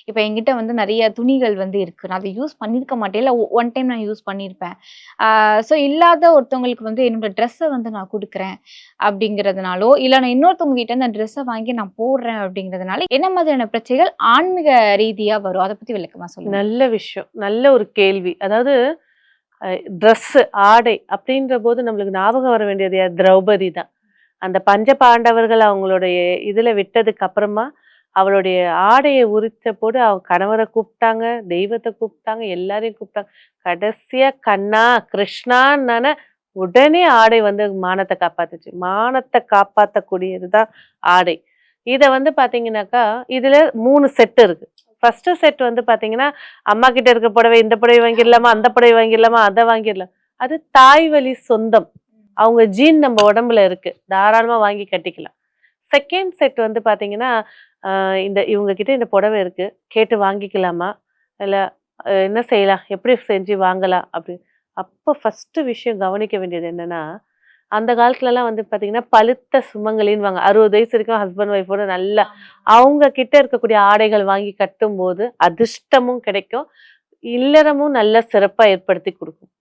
இப்ப என்கிட்ட வந்து நெறைய துணிகள் வந்து இருக்கு. நான் அத யூஸ் பண்ணியிருக்க மாட்டேன். இல்ல ஒன் டைம் நான் யூஸ் பண்ணியிருப்பேன். ஸோ இல்லாத ஒருத்தவங்களுக்கு வந்து என்னோட ட்ரெஸ்ஸ வந்து நான் குடுக்குறேன் அப்படிங்கிறதுனாலோ, இல்ல நான் இன்னொருத்தவங்க கிட்ட அந்த ட்ரெஸ்ஸ வாங்கி நான் போடுறேன் அப்படிங்கிறதுனால, என்ன மாதிரியான பிரச்சனைகள் ஆன்மீக ரீதியா வரும்? அத பத்தி விளக்கமா சொல்லுங்க. நல்ல விஷயம். நல்ல ஒரு கேள்வி. அதாவது ட்ரெஸ்ஸு, ஆடை அப்படின்ற போது நம்மளுக்கு ஞாபகம் வர வேண்டியது யார்? திரௌபதி தான். அந்த பஞ்ச பாண்டவர்கள் அவங்களுடைய இதுல விட்டதுக்கு அப்புறமா, அவளுடைய ஆடைய உரித்தபோது அவ கணவர கூப்பிட்டாங்க, தெய்வத்த கூப்பிட்டாங்க, எல்லாரையும் கூப்பிட்டாங்க. கடைசியா கண்ணா, கிருஷ்ணான்னன உடனே ஆடை வந்து மானத்த காப்பாத்துச்சு. மானத்த காப்பாத்தக்கூடியது தான் ஆடை. இத வந்து பாத்தீங்கன்னாக்கா, இதுல 3 செட் இருக்கு. ஃபர்ஸ்ட் செட் வந்து பாத்தீங்கன்னா, அம்மா கிட்ட இருக்க புடவை, இந்த புடவை வாங்கிடலாமா? அந்த புடவை வாங்கிடலாமா? அத வாங்கிடலாம். அது தாய் வழி சொந்தம். அவங்க ஜீன் நம்ம உடம்புல இருக்கு. தாராளமா வாங்கி கட்டிக்கலாம். செகண்ட் செட் வந்து பாத்தீங்கன்னா, இவங்க கிட்ட இந்த புடவை இருக்கு. கேட்டு வாங்கிக்கலாமா? இல்ல என்ன செய்யலாம்? எப்படி செஞ்சு வாங்கலாம்? அப்ப ஃபர்ஸ்ட் விஷயம் கவனிக்க வேண்டியது என்னன்னா, அந்த காலத்துலலாம் வந்து பாத்தீங்கன்னா, பழுத்த சுமங்கலின்னுவாங்க. 60 வயசு வரைக்கும் ஹஸ்பண்ட் ஒய்ஃபோட நல்லா அவங்க கிட்ட இருக்கக்கூடிய ஆடைகள் வாங்கி கட்டும்போது, அதிர்ஷ்டமும் கிடைக்கும். இல்லறமும் நல்ல சிறப்பா ஏற்படுத்தி குடுக்கும்.